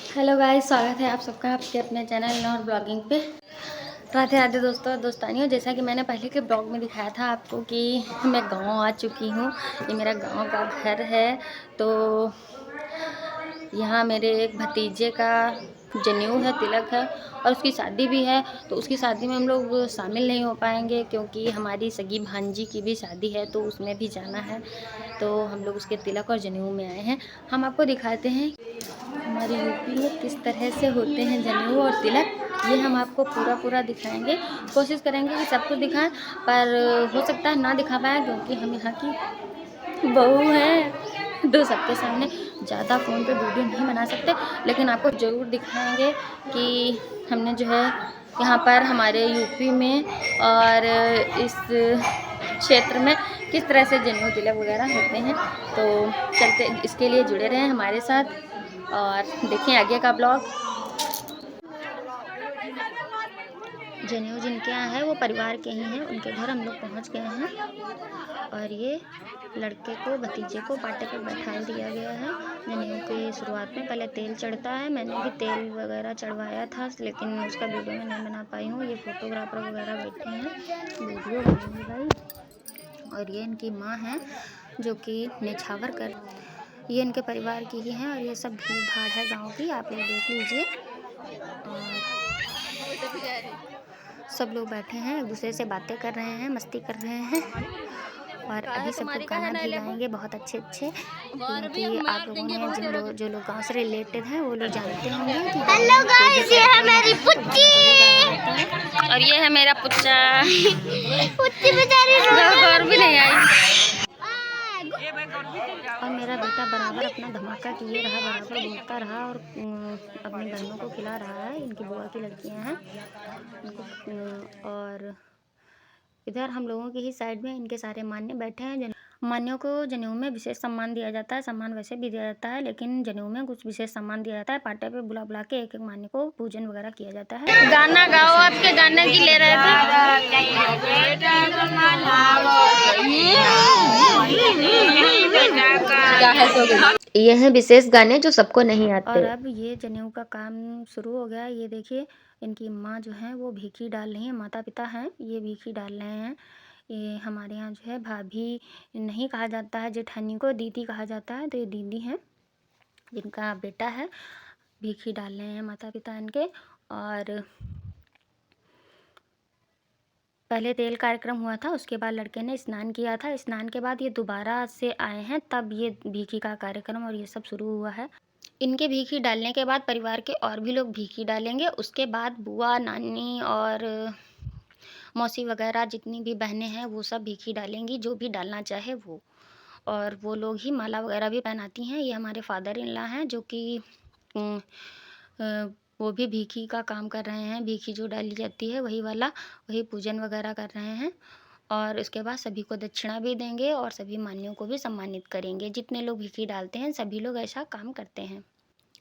Hello guys, स्वागत है आप सबका आपके अपने चैनल और ब्लॉगिंग पे। राधे राधे दोस्तों और दोस्तानियों। जैसा कि मैंने पहले के ब्लॉग में दिखाया था आपको कि मैं गांव आ चुकी हूँ। ये मेरा गांव का घर है। तो यहाँ मेरे एक भतीजे का जनेऊ है, तिलक है और उसकी शादी भी है। तो उसकी शादी में हम लोग शामिल नहीं हो पाएंगे क्योंकि हमारी सगी भांजी की भी शादी है, तो उसमें भी जाना है। तो हम लोग उसके तिलक और जनेऊ में आए हैं। हम आपको दिखाते हैं हमारी यूपी में किस तरह से होते हैं जनेऊ और तिलक। ये हम आपको पूरा दिखाएंगे। कोशिश करेंगे कि सब कुछ दिखाएं, पर हो सकता है ना दिखा पाएँ क्योंकि हम यहाँ की बहू हैं, तो सबके सामने ज़्यादा फ़ोन पे वीडियो नहीं बना सकते। लेकिन आपको ज़रूर दिखाएंगे कि हमने जो है यहाँ पर हमारे यूपी में और इस क्षेत्र में किस तरह से जनेऊ तिलक वगैरह होते हैं। तो चलते, इसके लिए जुड़े रहें हमारे साथ और देखें आगे का ब्लॉग। जनेऊ जिनके यहाँ है वो परिवार के ही हैं, उनके घर हम लोग पहुँच गए हैं। और ये लड़के को, भतीजे को पाटे पर बैठा दिया गया है। जनेऊ की शुरुआत में पहले तेल चढ़ता है। मैंने भी तेल वगैरह चढ़वाया था, लेकिन उसका वीडियो में नहीं बना पाई हूँ। ये फोटोग्राफर वगैरह बैठे हैं, वीडियो बनेगी भाई। और ये इनकी माँ है जो कि निछावर कर, ये इनके परिवार की ही हैं। और ये सब भीड़ भाड़ है गाँव की, आप लोग देख लीजिए। और सब लोग बैठे हैं, एक दूसरे से बातें कर रहे हैं, मस्ती कर रहे हैं। और अभी सब लोग गाना भी गाएंगे बहुत अच्छे, क्योंकि आप लोगों ने जो लोग गाँव से रिलेटेड हैं वो लोग जानते होंगे कि हेलो गाइस, ये है मेरी पुच्ची और ये है मेरा पुच्चा। पुच्ची बेचारी घर भी नहीं आई। और मेरा बेटा बराबर अपना धमाका किए रहा, बराबर बोलता रहा और अपनी बहनों को खिला रहा है। इनकी बुआ की लड़कियां हैं इनको। और इधर हम लोगों की ही साइड में इनके सारे मान्य बैठे हैं। मान्यों को जनेऊ में विशेष सम्मान दिया जाता है। सम्मान वैसे भी दिया जाता है, लेकिन जनेऊ में कुछ विशेष सम्मान दिया जाता है। पाटे पे बुला बुला के एक एक मान्य को पूजन वगैरह किया जाता है। गाना गाओ, आपके गाने की ले रहे थे। ये है विशेष गाने जो सबको नहीं आते। और अब ये जनेऊ का काम शुरू हो गया। ये देखिए, इनकी माँ जो है वो भीखी डाल रही है। माता पिता हैं, ये भीखी डाल रहे हैं। ये हमारे यहाँ जो है भाभी नहीं कहा जाता है, जेठानी को दीदी कहा जाता है। तो ये दीदी हैं जिनका बेटा है, भीखी डाल रहे हैं माता पिता इनके। और पहले तेल कार्यक्रम हुआ था, उसके बाद लड़के ने स्नान किया था। स्नान के बाद ये दोबारा से आए हैं, तब ये भीखी का कार्यक्रम और ये सब शुरू हुआ है। इनके भीखी डालने के बाद परिवार के और भी लोग भीखी डालेंगे। उसके बाद बुआ, नानी और मौसी वगैरह जितनी भी बहनें हैं वो सब भीखी डालेंगी, जो भी डालना चाहे वो। और वो लोग ही माला वगैरह भी पहनाती हैं। ये हमारे फादर इन लॉ हैं जो कि वो भी भीखी का काम कर रहे हैं। भीखी जो डाली जाती है वही वाला, वही पूजन वगैरह कर रहे हैं। और उसके बाद सभी को दक्षिणा भी देंगे और सभी मान्यों को भी सम्मानित करेंगे। जितने लोग भीखी डालते हैं सभी लोग ऐसा काम करते हैं।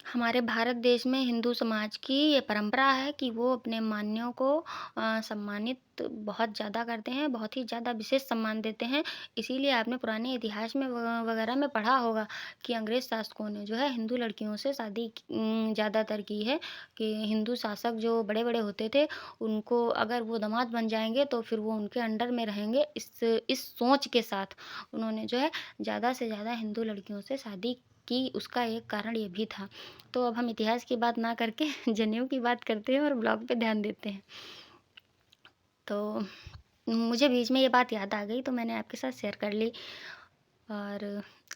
हमारे भारत देश में हिंदू समाज की ये परंपरा है कि वो अपने मान्यों को सम्मानित बहुत ज़्यादा करते हैं, बहुत ही ज़्यादा विशेष सम्मान देते हैं। इसीलिए आपने पुराने इतिहास में वगैरह में पढ़ा होगा कि अंग्रेज़ शासकों ने जो है हिंदू लड़कियों से शादी ज़्यादातर की है। कि हिंदू शासक जो बड़े बड़े होते थे, उनको अगर वो दामाद बन जाएंगे तो फिर वो उनके अंडर में रहेंगे। इस सोच के साथ उन्होंने जो है ज़्यादा से ज़्यादा हिंदू लड़कियों से शादी कि उसका एक कारण ये भी था। तो अब हम इतिहास की बात ना करके जनेऊ की बात करते हैं और ब्लॉग पे ध्यान देते हैं। तो मुझे बीच में ये बात याद आ गई तो मैंने आपके साथ शेयर कर ली। और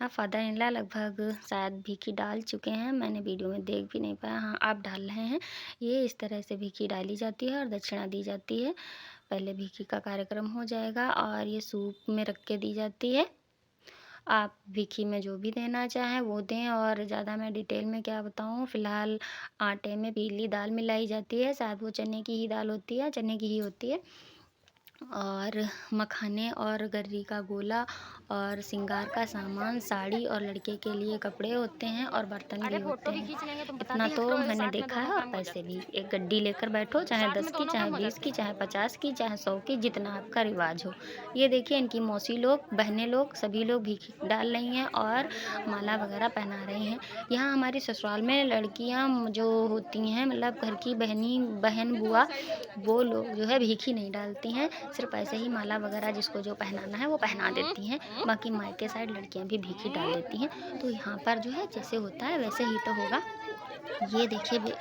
अब फादर इन लॉ लगभग शायद भीखी डाल चुके हैं, मैंने वीडियो में देख भी नहीं पाया। हाँ, आप डाल रहे हैं। ये इस तरह से भीखी डाली जाती है और दक्षिणा दी जाती है। पहले भीखी का कार्यक्रम हो जाएगा और ये सूप में रख के दी जाती है। आप भीखी में जो भी देना चाहें वो दें। और ज़्यादा मैं डिटेल में क्या बताऊँ, फ़िलहाल आटे में पीली दाल मिलाई जाती है, शायद वो चने की ही दाल होती है, चने की ही होती है। और मखाने और गर्री का गोला और श्रृंगार का सामान, साड़ी और लड़के के लिए कपड़े होते हैं और बर्तन भी होते हैं। इतना तो मैंने देखा है। और पैसे भी, एक गड्डी लेकर बैठो, चाहे 10 की, चाहे 20 की, चाहे 50 की, चाहे 100 की, जितना आपका रिवाज हो। ये देखिए इनकी मौसी लोग, बहनें लोग, सभी लोग भीख डाल रही हैं और माला वगैरह पहना रही हैं। यहाँ हमारे ससुराल में लड़कियाँ जो होती हैं, मतलब घर की बहन बुआ, वो लोग जो है भीख ही नहीं डालती हैं, सिर्फ ऐसे ही माला वगैरह जिसको जो पहनाना है वो पहना देती हैं। बाकी मायके साइड लड़कियां भी भीख ही डाल देती हैं। तो यहाँ पर जो है जैसे होता है वैसे ही तो होगा। ये देखिए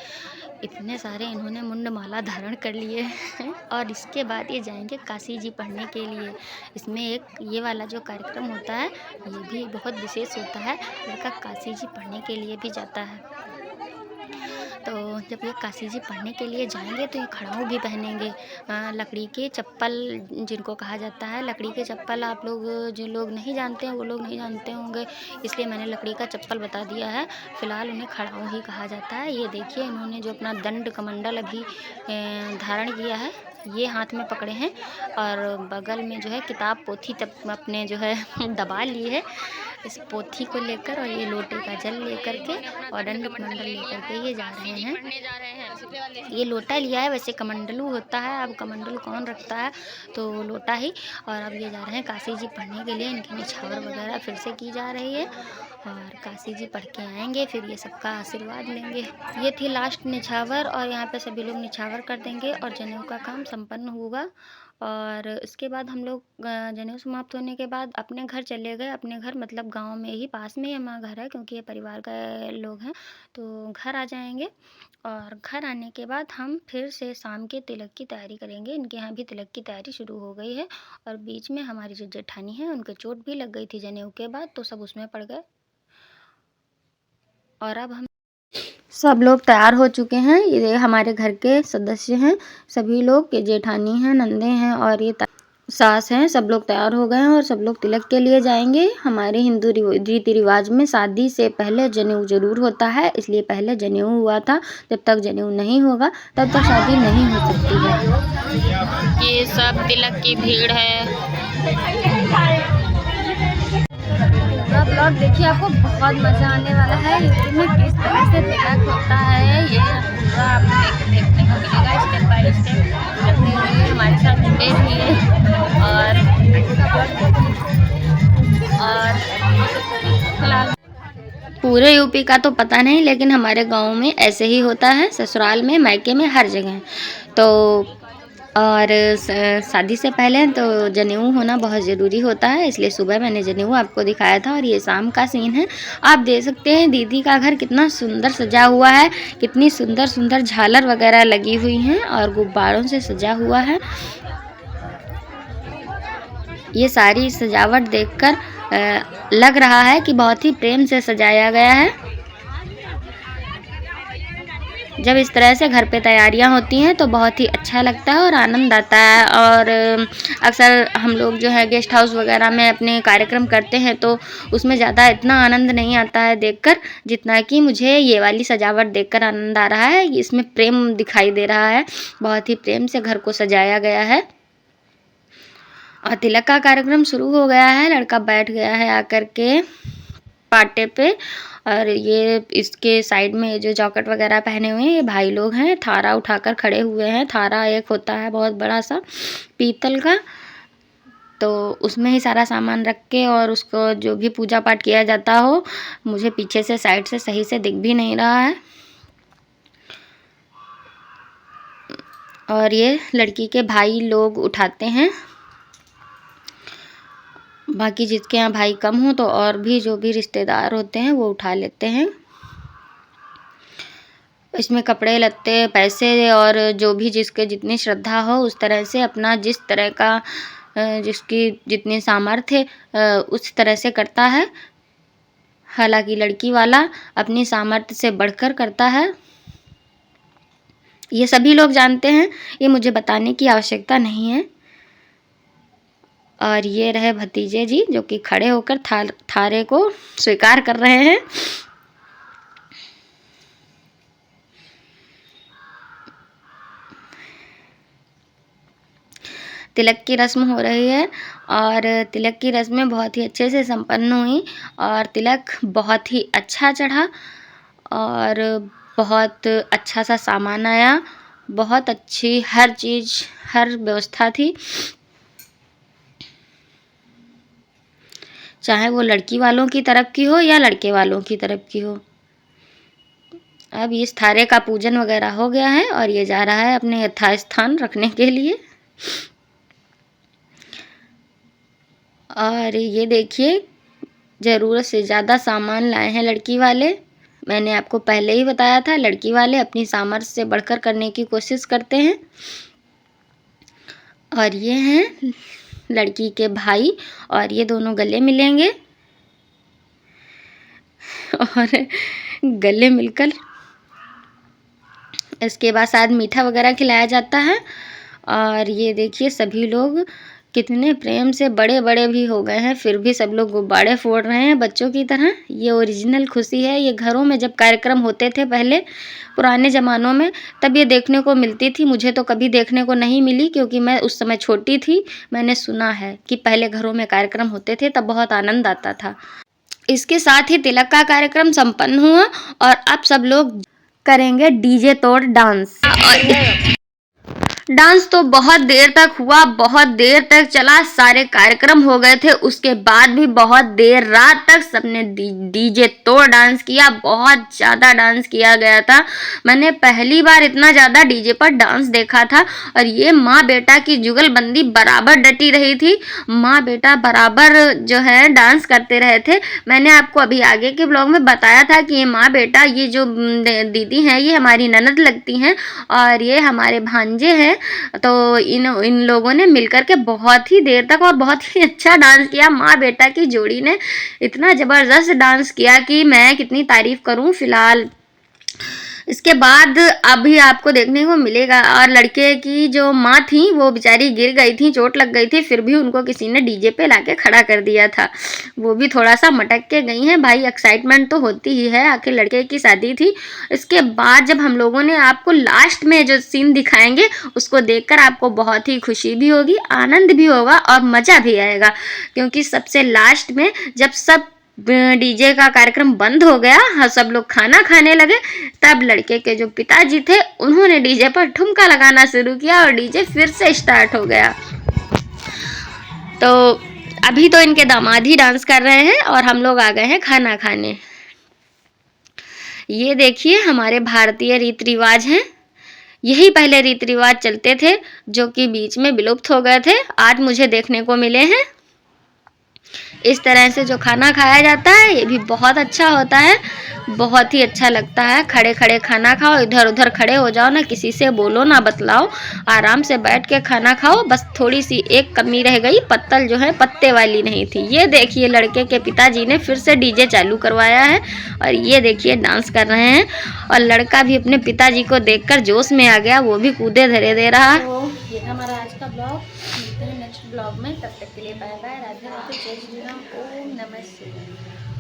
इतने सारे इन्होंने मुंड माला धारण कर लिए हैं। और इसके बाद ये जाएंगे काशी जी पढ़ने के लिए। इसमें एक ये वाला जो कार्यक्रम होता है ये भी बहुत विशेष होता है। लड़का काशी जी पढ़ने के लिए भी जाता है। तो जब ये काशी जी पढ़ने के लिए जाएंगे तो ये खड़ाऊ भी पहनेंगे। लकड़ी के चप्पल जिनको कहा जाता है, लकड़ी के चप्पल आप लोग जो लोग नहीं जानते हैं वो लोग नहीं जानते होंगे, इसलिए मैंने लकड़ी का चप्पल बता दिया है। फिलहाल उन्हें खड़ाऊ ही कहा जाता है। ये देखिए इन्होंने जो अपना दंड कमंडल अभी धारण किया है, ये हाथ में पकड़े हैं और बगल में जो है किताब पोथी तब अपने जो है दबा लिए है। इस पोथी को लेकर और ये लोटे का जल लेकर के और दंड कमंडल लेकर के ये जा रहे हैं। ये लोटा लिया है, वैसे कमंडलू होता है, अब कमंडल कौन रखता है, तो लोटा ही। और अब ये जा रहे हैं काशी जी पढ़ने के लिए। इनकी निछावर वगैरह फिर से की जा रही है और काशी जी पढ़ के आएंगे, फिर ये सबका आशीर्वाद लेंगे। ये थी लास्ट निछावर और यहाँ पे सभी लोग निछावर कर देंगे और जनेऊ का काम संपन्न होगा। और इसके बाद हम लोग जनेऊ समाप्त होने के बाद अपने घर चले गए। अपने घर मतलब गांव में ही, पास में ही हमारा घर है क्योंकि ये परिवार का लोग हैं, तो घर आ जाएंगे। और घर आने के बाद हम फिर से शाम के तिलक की तैयारी करेंगे। इनके यहाँ भी तिलक की तैयारी शुरू हो गई है। और बीच में हमारी जो जेठानी है उनके चोट भी लग गई थी जनेऊ के बाद, तो सब उसमें पड़ गए। और अब हम सब लोग तैयार हो चुके हैं। ये हमारे घर के सदस्य हैं सभी लोग, ये जेठानी हैं, नंदे हैं और ये सास हैं। सब लोग तैयार हो गए हैं और सब लोग तिलक के लिए जाएंगे। हमारे हिंदू रीति रिवाज में शादी से पहले जनेऊ जरूर होता है, इसलिए पहले जनेऊ हुआ था। जब तक जनेऊ नहीं होगा तब तक शादी नहीं हो सकती है। ये सब तिलक की भीड़ है। पूरा ब्लॉग देखिए, आपको बहुत मज़ा आने वाला है। यूपी में किस तरह से तिलक होता है ये पूरा आपको देखने को मिलेगा स्टेप बाय स्टेप। देखते हुए हमारे साथ जुड़े रहिए। और फिलहाल पूरे यूपी का तो पता नहीं, लेकिन हमारे गांव में ऐसे ही होता है, ससुराल में, मायके में, हर जगह। तो और शादी से पहले तो जनेऊ होना बहुत ज़रूरी होता है, इसलिए सुबह मैंने जनेऊ आपको दिखाया था। और ये शाम का सीन है, आप देख सकते हैं दीदी का घर कितना सुंदर सजा हुआ है, कितनी सुंदर सुंदर झालर वगैरह लगी हुई हैं और गुब्बारों से सजा हुआ है। ये सारी सजावट देखकर लग रहा है कि बहुत ही प्रेम से सजाया गया है। जब इस तरह से घर पे तैयारियां होती हैं तो बहुत ही अच्छा लगता है और आनंद आता है। और अक्सर हम लोग जो है गेस्ट हाउस वगैरह में अपने कार्यक्रम करते हैं तो उसमें ज़्यादा इतना आनंद नहीं आता है देखकर, जितना कि मुझे ये वाली सजावट देखकर आनंद आ रहा है। इसमें प्रेम दिखाई दे रहा है, बहुत ही प्रेम से घर को सजाया गया है। और तिलक का कार्यक्रम शुरू हो गया है। लड़का बैठ गया है आकर के पाटे पे। और ये इसके साइड में जो जॉकेट वगैरह पहने हुए हैं ये भाई लोग हैं, थारा उठाकर खड़े हुए हैं। थारा एक होता है बहुत बड़ा सा पीतल का, तो उसमें ही सारा सामान रख के और उसको जो भी पूजा पाठ किया जाता हो। मुझे पीछे से साइड से सही से दिख भी नहीं रहा है। और ये लड़की के भाई लोग उठाते हैं, बाकी जिसके यहाँ भाई कम हो तो और भी जो भी रिश्तेदार होते हैं वो उठा लेते हैं। इसमें कपड़े लत्ते, पैसे और जो भी जिसके जितनी श्रद्धा हो उस तरह से अपना जिस तरह का जिसकी जितनी सामर्थ्य उस तरह से करता है। हालांकि लड़की वाला अपनी सामर्थ्य से बढ़कर करता है, ये सभी लोग जानते हैं, ये मुझे बताने की आवश्यकता नहीं है। और ये रहे भतीजे जी जो कि खड़े होकर थारे को स्वीकार कर रहे हैं। तिलक की रस्म हो रही है और तिलक की रस्में बहुत ही अच्छे से संपन्न हुई और तिलक बहुत ही अच्छा चढ़ा और बहुत अच्छा सा सामान आया। बहुत अच्छी हर चीज़, हर व्यवस्था थी, चाहे वो लड़की वालों की तरफ की हो या लड़के वालों की तरफ की हो। अब इस थारे का पूजन वगैरह हो गया है और ये जा रहा है अपने यथास्थान रखने के लिए। और ये देखिए, ज़रूरत से ज़्यादा सामान लाए हैं लड़की वाले। मैंने आपको पहले ही बताया था, लड़की वाले अपनी सामर्थ्य से बढ़कर करने की कोशिश करते हैं। और ये हैं लड़की के भाई और ये दोनों गले मिलेंगे और गले मिलकर इसके बाद शायद मीठा वगैरह खिलाया जाता है। और ये देखिए सभी लोग कितने प्रेम से बड़े बड़े भी हो गए हैं, फिर भी सब लोग गुब्बारे फोड़ रहे हैं बच्चों की तरह। ये ओरिजिनल खुशी है। ये घरों में जब कार्यक्रम होते थे पहले पुराने ज़मानों में, तब ये देखने को मिलती थी। मुझे तो कभी देखने को नहीं मिली क्योंकि मैं उस समय छोटी थी। मैंने सुना है कि पहले घरों में कार्यक्रम होते थे तब बहुत आनंद आता था। इसके साथ ही तिलक का कार्यक्रम संपन्न हुआ और अब सब लोग करेंगे डीजे तोड़ डांस। और डांस तो बहुत देर तक हुआ, बहुत देर तक चला, सारे कार्यक्रम हो गए थे। उसके बाद भी बहुत देर रात तक सबने डीजे तोड़ डांस किया। बहुत ज़्यादा डांस किया गया था। मैंने पहली बार इतना ज़्यादा डीजे पर डांस देखा था। और ये माँ बेटा की जुगलबंदी बराबर डटी रही थी। माँ बेटा बराबर जो है डांस करते रहे थे। मैंने आपको अभी आगे के ब्लॉग में बताया था कि ये माँ बेटा, ये जो दीदी हैं ये हमारी ननद लगती हैं और ये हमारे भांजे हैं। तो इन लोगों ने मिलकर के बहुत ही देर तक और बहुत ही अच्छा डांस किया। माँ बेटा की जोड़ी ने इतना ज़बरदस्त डांस किया कि मैं कितनी तारीफ़ करूं। फिलहाल इसके बाद अभी आपको देखने को मिलेगा। और लड़के की जो माँ थी वो बेचारी गिर गई थी, चोट लग गई थी, फिर भी उनको किसी ने डीजे पे लाके खड़ा कर दिया था। वो भी थोड़ा सा मटक के गई हैं। भाई एक्साइटमेंट तो होती ही है, आखिर लड़के की शादी थी। इसके बाद जब हम लोगों ने आपको लास्ट में जो सीन दिखाएंगे उसको देखकर आपको बहुत ही खुशी भी होगी, आनंद भी होगा और मज़ा भी आएगा। क्योंकि सबसे लास्ट में जब सब डीजे का कार्यक्रम बंद हो गया, हाँ सब लोग खाना खाने लगे, तब लड़के के जो पिताजी थे उन्होंने डीजे पर ठुमका लगाना शुरू किया और डीजे फिर से स्टार्ट हो गया। तो अभी तो इनके दामाद ही डांस कर रहे हैं और हम लोग आ गए हैं खाना खाने। ये देखिए हमारे भारतीय रीति रिवाज हैं। यही पहले रीति रिवाज चलते थे जो कि बीच में विलुप्त हो गए थे, आज मुझे देखने को मिले हैं। इस तरह से जो खाना खाया जाता है ये भी बहुत अच्छा होता है, बहुत ही अच्छा लगता है। खड़े खड़े खाना खाओ, इधर उधर खड़े हो जाओ ना, किसी से बोलो ना बतलाओ, आराम से बैठ के खाना खाओ। बस थोड़ी सी एक कमी रह गई, पत्तल जो है पत्ते वाली नहीं थी। ये देखिए लड़के के पिताजी ने फिर से डीजे चालू करवाया है और ये देखिए डांस कर रहे हैं। और लड़का भी अपने पिताजी को देखकर जोश में आ गया, वो भी कूदे धरे दे रहा है। तो ये था हमारा आज का ब्लॉग। मिलते हैं नेक्स्ट ब्लॉग में, तब तक के लिए बाय बाय, राधे राधे, जय श्री राम, ओम नमः शिवाय।